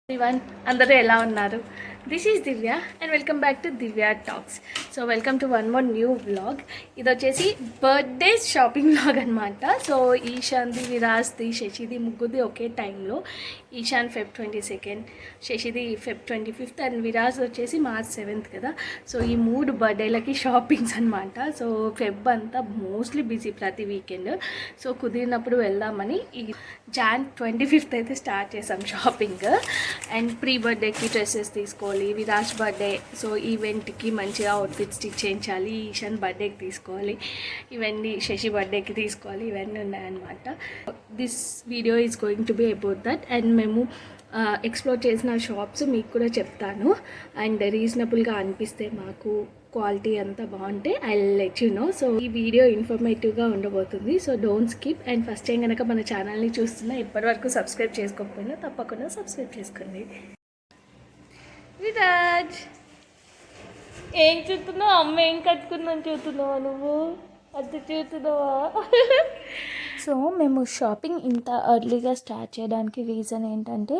Everyone అందరూ ఎలా ఉన్నారు? This is Divya and welcome back to Divya talks. So welcome to one more new vlog. ఇది వచ్చేసి బర్త్డే షాపింగ్ వ్లాగ్ అనమాట. సో ఈశాన్ది, విరాజ్ది, శశిది ముగ్గురిది ఒకే టైంలో. ఈశాన్ ఫెబ్ 22, శశిది ఫెబ్ 25 అండ్ విరాజ్ వచ్చేసి మార్చ్ 7 కదా. సో ఈ 3 బర్త్డేలకి షాపింగ్స్ అనమాట. సో ఫెబ్ అంతా మోస్ట్లీ బిజీ ప్రతి వీకెండ్. సో కుదిరినప్పుడు వెళ్దామని ఈ జాన్ 25 అయితే స్టార్ట్ చేసాం షాపింగ్. అండ్ ప్రీ బర్త్డేకి డ్రెస్సెస్ తీసుకోవాలి, విరాజ్ బర్త్డే సో ఈవెంట్కి మంచిగా అవుట్ఫిట్ స్టిచ్ చేయించాలి, ఈశాన్ బర్త్డేకి తీసుకోవాలి, ఇవన్నీ శశి బర్త్డేకి తీసుకోవాలి, ఇవన్నీ ఉన్నాయన్నమాట. This video is going to be about that. And మేము ఎక్స్ప్లోర్ చేసిన షాప్స్ మీకు కూడా చెప్తాను. అండ్ రీజనబుల్గా అనిపిస్తే మాకు క్వాలిటీ అంతా బాగుంటే I let you know. So ఈ వీడియో ఇన్ఫర్మేటివ్గా ఉండబోతుంది. So don't skip. And first time కనుక మన ఛానల్ని చూస్తున్నా, ఇప్పటివరకు సబ్స్క్రైబ్ చేసుకోకపోయినా తప్పకుండా సబ్స్క్రైబ్ చేసుకోండి. విరాజ్ ఏం చూస్తున్నావు? అమ్మ ఏం కట్టుకుందని చూస్తున్నావా? నువ్వు అది చూస్తున్నావా? సో మేము షాపింగ్ ఇంత ఎర్లీగా స్టార్ట్ చేయడానికి రీజన్ ఏంటంటే,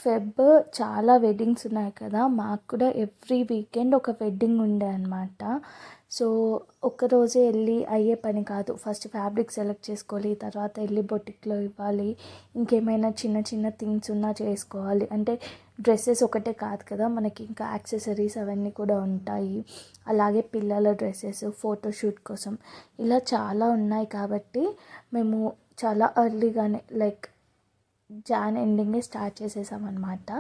ఫెబ్ చాలా వెడ్డింగ్స్ ఉన్నాయి కదా, మాకు కూడా ఎవ్రీ వీకెండ్ ఒక వెడ్డింగ్ ఉండే అనమాట. సో ఒక్కరోజే వెళ్ళి అయ్యే పని కాదు. ఫస్ట్ ఫ్యాబ్రిక్ సెలెక్ట్ చేసుకోవాలి, తర్వాత వెళ్ళి బొటిక్లో ఇవ్వాలి, ఇంకేమైనా చిన్న చిన్న థింగ్స్ ఉన్నా చేసుకోవాలి. అంటే డ్రెస్సెస్ ఒకటే కాదు కదా, మనకి ఇంకా యాక్సెసరీస్ అవన్నీ కూడా ఉంటాయి. అలాగే పిల్లల డ్రెస్సెస్, ఫోటోషూట్ కోసం ఇలా చాలా ఉన్నాయి. కాబట్టి మేము చాలా ఎర్లీగానే లైక్ జాన్ ఎండింగే స్టార్ట్ చేసేసామన్నమాట.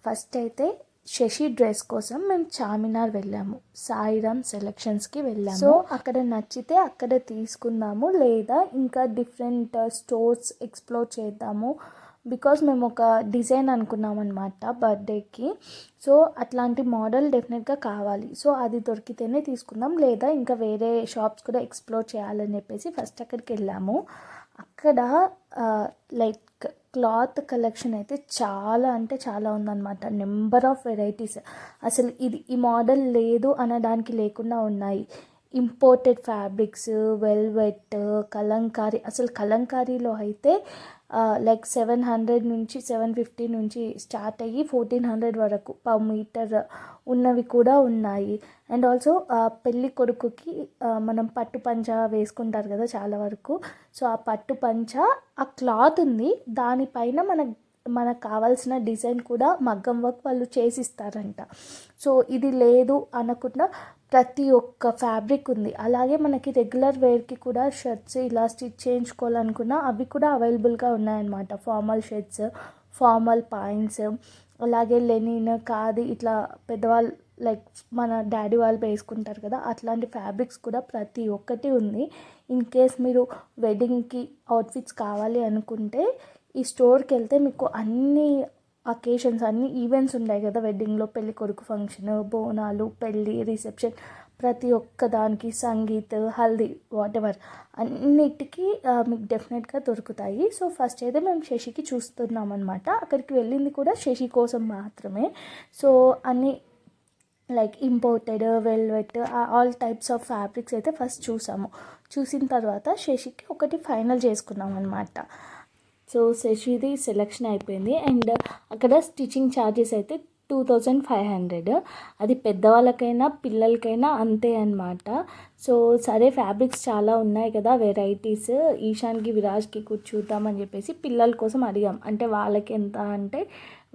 ఫస్ట్ అయితే శశి డ్రెస్ కోసం మేము చార్మినార్ వెళ్ళాము, సాయిరామ్ సెలెక్షన్స్కి వెళ్ళాము. సో అక్కడ నచ్చితే అక్కడ తీసుకుందాము, లేదా ఇంకా డిఫరెంట్ స్టోర్స్ ఎక్స్ప్లోర్ చేద్దాము. బికాజ్ మేము ఒక డిజైన్ అనుకున్నాం అనమాట బర్త్డేకి. సో అట్లాంటి మోడల్ డెఫినెట్గా కావాలి. సో అది దొరికితేనే తీసుకుందాం, లేదా ఇంకా వేరే షాప్స్ కూడా ఎక్స్ప్లోర్ చేయాలని చెప్పేసి ఫస్ట్ అక్కడికి వెళ్ళాము. అక్కడ లైక్ క్లాత్ కలెక్షన్ అయితే చాలా అంటే చాలా ఉందన్నమాట. నెంబర్ ఆఫ్ వెరైటీస్, అసలు ఈ మోడల్ లేదు అనడానికి లేకుండా ఉన్నాయి. Imported fabrics, velvet, Kalamkari. అసలు కలంకారీలో అయితే లైక్ 700 నుంచి 750 నుంచి స్టార్ట్ అయ్యి 1400 వరకు పర్ మీటర్ ఉన్నవి కూడా ఉన్నాయి. అండ్ ఆల్సో పెళ్ళి కొడుకుకి మనం పట్టు పంచ వేసుకుంటారు కదా చాలా వరకు. సో ఆ పట్టు పంచ ఆ క్లాత్ ఉంది, దానిపైన మనకు కావాల్సిన డిజైన్ కూడా మగ్గం వర్క్ వాళ్ళు చేసిస్తారంట. సో ఇది లేదు అనకుండా ప్రతి ఒక్క ఫ్యాబ్రిక్ ఉంది. అలాగే మనకి రెగ్యులర్ వేర్కి కూడా షర్ట్స్ ఇలా స్టిచ్ చేయించుకోవాలనుకున్నా అవి కూడా అవైలబుల్గా ఉన్నాయన్నమాట. ఫార్మల్ షర్ట్స్, ఫార్మల్ పాయింట్స్, అలాగే లెనిన్, ఖాదీ, ఇట్లా పెద్దవాళ్ళు లైక్ మన డాడీ వాళ్ళు వేసుకుంటారు కదా, అట్లాంటి ఫ్యాబ్రిక్స్ కూడా ప్రతి ఒక్కటి ఉంది. ఇన్ కేస్ మీరు వెడ్డింగ్కి అవుట్ఫిట్స్ కావాలి అనుకుంటే ఈ స్టోర్కి వెళ్తే మీకు అన్ని అకేషన్స్, అన్ని ఈవెంట్స్ ఉంటాయి కదా వెడ్డింగ్లో, పెళ్ళి కొడుకు ఫంక్షన్, బోనాలు, పెళ్ళి, రిసెప్షన్, ప్రతి ఒక్క దానికి, సంగీత్, హల్దీ, వాటెవర్ అన్నిటికీ మీకు డెఫినెట్గా దొరుకుతాయి. సో ఫస్ట్ అయితే మేము శశికి చూస్తున్నాం అనమాట. అక్కడికి వెళ్ళింది కూడా శశి కోసం మాత్రమే. సో అన్ని like imported, velvet, all types of fabrics అయితే ఫస్ట్ చూసాము. చూసిన తర్వాత శశికి ఒకటి ఫైనల్ చేసుకున్నాం అనమాట. సో శశిది సెలెక్షన్ అయిపోయింది. అండ్ అక్కడ స్టిచ్చింగ్ ఛార్జెస్ అయితే 2500. అది పెద్దవాళ్ళకైనా పిల్లలకైనా అంతే అనమాట. సో సరే ఫ్యాబ్రిక్స్ చాలా ఉన్నాయి కదా వెరైటీస్, ఈశాన్కి విరాజ్కి కూర్చుద్దామని చెప్పేసి పిల్లల కోసం అడిగాం. అంటే వాళ్ళకి ఎంత అంటే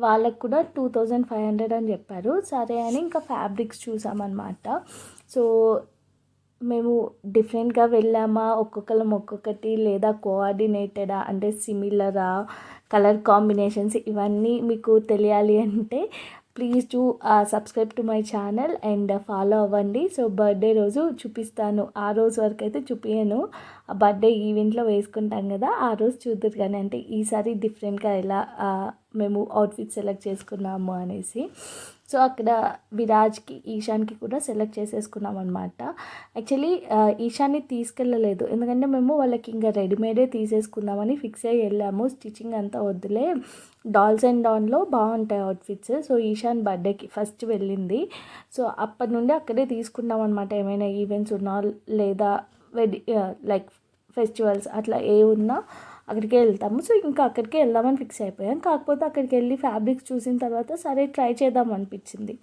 వాళ్ళకు కూడా 2500 అని చెప్పారు. సరే అని ఇంకా ఫ్యాబ్రిక్స్ చూసామన్నమాట. సో మేము డిఫరెంట్గా వెళ్ళామా, ఒక్కొక్కరం ఒక్కొక్కటి, లేదా కోఆర్డినేటెడా అంటే సిమిలరా, కలర్ కాంబినేషన్స్, ఇవన్నీ మీకు తెలియాలి అంటే please do subscribe to my channel and follow అవ్వండి. సో బర్త్డే రోజు చూపిస్తాను. ఆ రోజు వరకు అయితే చూపించను, ఆ బర్త్డే ఈవెంట్లో వేసుకుంటాం కదా ఆ రోజు చూద్దరు. కానీ అంటే ఈసారి డిఫరెంట్గా ఎలా మేము అవుట్ఫిట్ సెలెక్ట్ చేసుకున్నాము అనేసి. సో అక్కడ విరాజ్కి, ఈశాన్కి కూడా సెలెక్ట్ చేసేసుకున్నాం అనమాట. యాక్చువల్లీ ఈశాన్ని తీసుకెళ్ళలేదు, ఎందుకంటే మేము వాళ్ళకి ఇంకా రెడీమేడే తీసేసుకుందామని ఫిక్స్ అయ్యి వెళ్ళాము. స్టిచ్చింగ్ అంతా వద్దులే, డాల్స్ అండ్ డాన్లో బాగుంటాయి అవుట్ఫిట్స్. సో ఈశాన్ బర్త్డేకి ఫస్ట్ వెళ్ళింది. సో అప్పటి నుండి అక్కడే తీసుకున్నాం అనమాట. ఏమైనా ఈవెంట్స్ ఉన్నా లేదా లైక్ ఫెస్టివల్స్ అట్లా ఏ ఉన్నా అక్కడికే వెళ్తాము. సో ఇంకా అక్కడికే వెళ్దామని ఫిక్స్ అయిపోయాం. కాకపోతే అక్కడికి వెళ్ళి ఫ్యాబ్రిక్స్ చూసిన తర్వాత సరే ట్రై చేద్దాం అనిపించింది.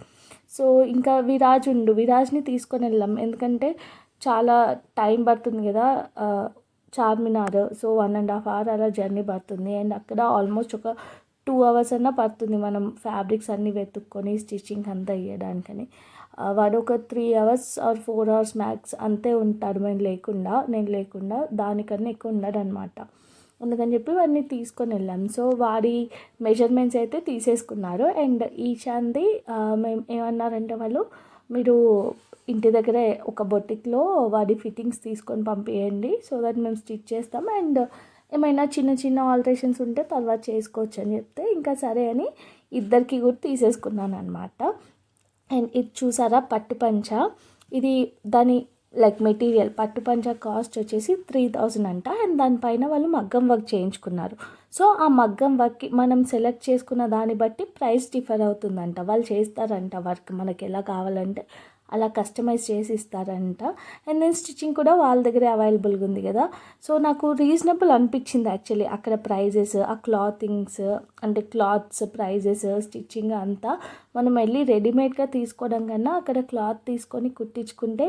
సో ఇంకా విరాజ్ని తీసుకొని వెళ్ళాం. ఎందుకంటే చాలా టైం పడుతుంది కదా చార్మినార్. సో 1.5 hour అలా జర్నీ పడుతుంది. అండ్ అక్కడ ఆల్మోస్ట్ ఒక 2 hours అన్నా పడుతుంది మనం ఫ్యాబ్రిక్స్ అన్నీ వెతుక్కొని స్టిచ్చింగ్ అంతా ఇవ్వడానికని. వాడు ఒక 3 hours or 4 hours మ్యాక్స్ అంతే ఉంటాడు. నేను లేకుండా దానికన్నా ఎక్కువ ఉండడనమాట. అందుకని చెప్పి వాడిని తీసుకొని వెళ్ళాం. సో వాడి మెజర్మెంట్స్ అయితే తీసేసుకున్నారు. అండ్ ఈశాన్ది మేము ఏమన్నారంటే వాళ్ళు, మీరు ఇంటి దగ్గరే ఒక బొటిక్లో వాడి ఫిట్టింగ్స్ తీసుకొని పంపించండి, సో దట్ మేము స్టిచ్ చేస్తాం, అండ్ ఏమైనా చిన్న చిన్న ఆల్టరేషన్స్ ఉంటే తర్వాత చేసుకోవచ్చు అని చెప్తే ఇంకా సరే అని ఇద్దరికి కూడా తీసేసుకున్నాను అనమాట. అండ్ ఇది చూసారా పట్టు పంచ, ఇది దాని లైక్ మెటీరియల్ పట్టు పంచ కాస్ట్ వచ్చేసి 3000 అంట. అండ్ దానిపైన వాళ్ళు మగ్గం వర్క్ చేయించుకున్నారు. సో ఆ మగ్గం వర్క్ మనం సెలెక్ట్ చేసుకున్న దాన్ని బట్టి ప్రైస్ డిఫర్ అవుతుందంట. వాళ్ళు చేస్తారంట వర్క్ మనకి ఎలా కావాలంటే అలా కస్టమైజ్ చేసి ఇస్తారంట. అండ్ దెన్ స్టిచ్చింగ్ కూడా వాళ్ళ దగ్గరే అవైలబుల్గా ఉంది కదా. సో నాకు రీజనబుల్ అనిపించింది యాక్చువల్లీ అక్కడ ప్రైజెస్, ఆ క్లాతింగ్స్ అంటే క్లాత్స్ ప్రైజెస్, స్టిచ్చింగ్ అంతా మనం వెళ్ళి రెడీమేడ్గా తీసుకోవడం కన్నా అక్కడ క్లాత్ తీసుకొని కుట్టించుకుంటే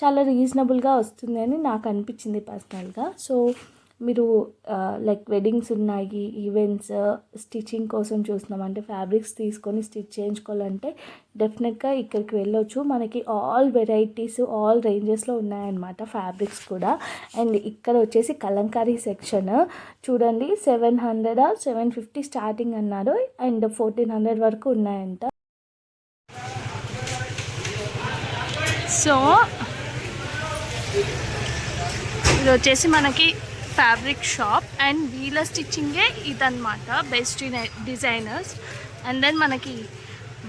చాలా రీజనబుల్గా వస్తుంది అని నాకు అనిపించింది పర్సనల్గా. సో మీరు లైక్ వెడ్డింగ్స్ ఉన్నాయి, ఈవెంట్స్, స్టిచ్చింగ్ కోసం చూస్తున్నాం అంటే ఫ్యాబ్రిక్స్ తీసుకొని స్టిచ్ చేయించుకోవాలంటే డెఫినెట్గా ఇక్కడికి వెళ్ళొచ్చు. మనకి ఆల్ వెరైటీస్ ఆల్ రేంజెస్లో ఉన్నాయన్నమాట ఫ్యాబ్రిక్స్ కూడా. అండ్ ఇక్కడ వచ్చేసి కలంకారీ సెక్షన్ చూడండి, 700 or 750 స్టార్టింగ్ అన్నారు. అండ్ 1400 వరకు ఉన్నాయంట. సో ఇది వచ్చేసి మనకి ఫ్యాబ్రిక్ షాప్ అండ్ వీళ్ళ స్టిచ్చింగే ఇదన్నమాట, బెస్ట్ డిజైనర్స్. అండ్ దెన్ మనకి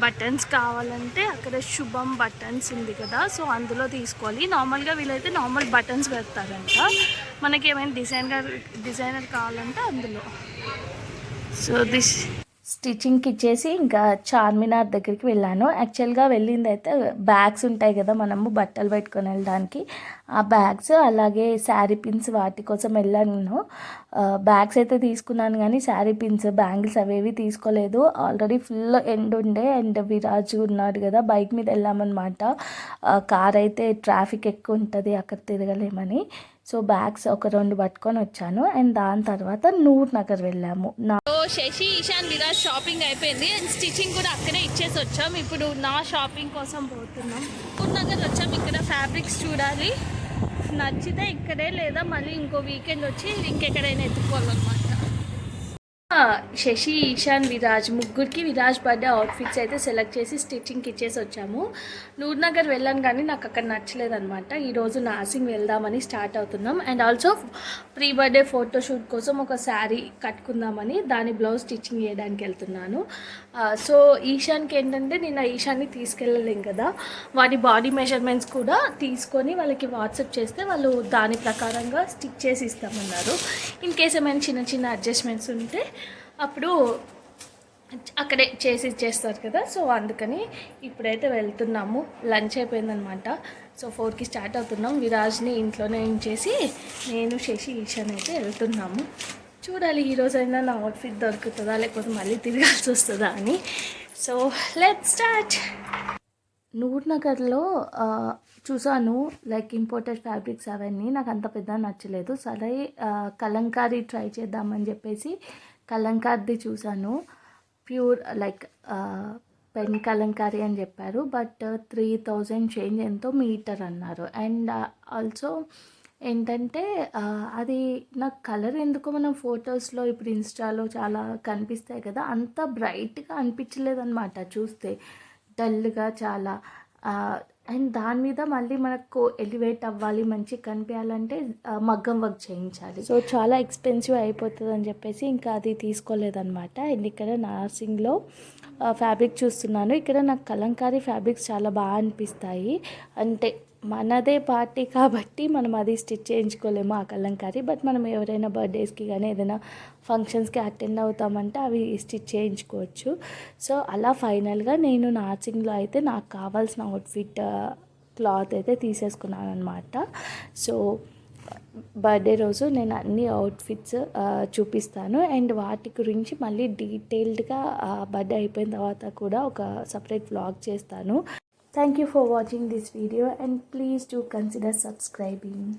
బటన్స్ కావాలంటే అక్కడ శుభం బటన్స్ ఉంది కదా, సో అందులో తీసుకోవాలి. నార్మల్గా వీళ్ళైతే నార్మల్ బటన్స్ పెడతారంట. మనకి ఏమైనా డిజైనర్ కావాలంటే అందులో. సో దిస్ స్టిచ్చింగ్కి ఇచ్చేసి ఇంకా చార్మినార్ దగ్గరికి వెళ్ళాను. యాక్చువల్గా వెళ్ళింది అయితే బ్యాగ్స్ ఉంటాయి కదా మనము బట్టలు పెట్టుకొని వెళ్ళడానికి, ఆ బ్యాగ్స్ అలాగే శారీ పిన్స్ వాటి కోసం వెళ్ళాను. బ్యాగ్స్ అయితే తీసుకున్నాను కానీ శారీ పిన్స్, బ్యాంగిల్స్ అవేవి తీసుకోలేదు. ఆల్రెడీ ఫుల్ ఎండ్ ఉండే. అండ్ విరాజ్ ఉన్నాడు కదా, బైక్ మీద వెళ్ళామన్నమాట. కార్ అయితే ట్రాఫిక్ ఎక్కువ ఉంటుంది అక్కడ తిరగలేమని. సో బ్యాగ్స్ ఒక 2 పట్టుకొని వచ్చాను. అండ్ దాని తర్వాత నూర్ నగర్ వెళ్ళాము. శశి, ఈశాన్, విరాజ్ షాపింగ్ అయిపోయింది అండ్ స్టిచ్చింగ్ కూడా అక్కడే ఇచ్చేసి వచ్చాం. ఇప్పుడు నా షాపింగ్ కోసం పోతున్నాం. నూర్ నగర్ వచ్చాం. ఇక్కడ ఫ్యాబ్రిక్స్ చూడాలి, నచ్చితే ఇక్కడే లేదా మళ్ళీ ఇంకో వీకెండ్ వచ్చి ఇంకెక్కడైనా ఎత్తుకోవాలన్నమాట. శశి, ఈశాన్, విరాజ్ ముగ్గురికి విరాజ్ బర్త్డే అవుట్ఫిట్స్ అయితే సెలెక్ట్ చేసి స్టిచ్చింగ్కి ఇచ్చేసి వచ్చాము. నూర్ నగర్ వెళ్ళాను కానీ నాకు అక్కడ నచ్చలేదన్నమాట. ఈరోజు నార్సింగ్ వెళ్దామని స్టార్ట్ అవుతున్నాం. And also pre birthday photoshoot కోసం ఒక శారీ కట్టుకుందామని దాని బ్లౌజ్ స్టిచ్చింగ్ చేయడానికి వెళ్తున్నాను. సో ఈశాన్కి ఏంటంటే నేను ఈశాన్ని తీసుకెళ్ళలేం కదా, వాడి బాడీ మెజర్మెంట్స్ కూడా తీసుకొని వాళ్ళకి వాట్సాప్ చేస్తే వాళ్ళు దాని ప్రకారంగా స్టిచ్ చేసి ఇస్తామన్నారు. ఇన్ కేస్ ఏమైనా చిన్న చిన్న అడ్జస్ట్మెంట్స్ ఉంటే అప్పుడు అక్కడే చేసి ఇచ్చేస్తారు కదా. సో అందుకని ఇప్పుడైతే వెళ్తున్నాము. లంచ్ అయిపోయిందనమాట. సో 4కి స్టార్ట్ అవుతున్నాం. విరాజ్ని ఇంట్లోనే ఉంచేసి నేను శశి, ఈశాన్ అయితే వెళ్తున్నాము. చూడాలి ఈరోజైనా నా అవుట్ఫిట్ దొరుకుతుందా లేకపోతే మళ్ళీ తిరగాల్సి వస్తుందా అని. So let's start. నూర్ నగర్లో చూసాను లైక్ ఇంపోర్టెడ్ ఫ్యాబ్రిక్స్ అవన్నీ నాకు అంత పెద్ద నచ్చలేదు. సరే కలంకారీ ట్రై చేద్దామని చెప్పేసి కలంకారీది చూసాను. ప్యూర్ లైక్ పెన్ కలంకారీ అని చెప్పారు. బట్ 3000 చేంజ్ ఎంతో మీటర్ అన్నారు. అండ్ ఆల్సో ఏంటంటే అది నాకు కలర్ ఎందుకో మనం ఫొటోస్లో ఇప్పుడు ఇన్స్టాలో చాలా కనిపిస్తాయి కదా, అంత బ్రైట్గా అనిపించలేదన్నమాట. చూస్తే డల్గా చాలా. అండ్ దాని మీద మళ్ళీ మనకు ఎలివేట్ అవ్వాలి, మంచిగా కనిపించాలంటే మగ్గం వర్క్ చేయించాలి. సో చాలా ఎక్స్పెన్సివ్ అయిపోతుంది అని చెప్పేసి ఇంకా అది తీసుకోలేదన్నమాట. అండ్ ఇక్కడ నార్సింగ్లో ఫ్యాబ్రిక్ చూస్తున్నాను. ఇక్కడ నాకు కలంకారీ ఫ్యాబ్రిక్స్ చాలా బాగా అనిపిస్తాయి. అంటే మనదే పార్టీ కాబట్టి మనం అది స్టిచ్ చేయించుకోలేము ఆ కలంకారీ. బట్ మనం ఎవరైనా బర్త్డేస్కి కానీ ఏదైనా ఫంక్షన్స్కి అటెండ్ అవుతామంటే అవి స్టిచ్ చేయించుకోవచ్చు. సో అలా ఫైనల్గా నేను నార్సింగ్లో అయితే నాకు కావాల్సిన అవుట్ఫిట్ క్లాత్ అయితే తీసేసుకున్నాను అనమాట. సో బర్త్డే రోజు నేను అన్ని అవుట్ఫిట్స్ చూపిస్తాను అండ్ వాటి గురించి మళ్ళీ డీటెయిల్డ్గా బర్త్డే అయిపోయిన తర్వాత కూడా ఒక సపరేట్ వ్లాగ్ చేస్తాను. Thank you for watching this video and please do consider subscribing.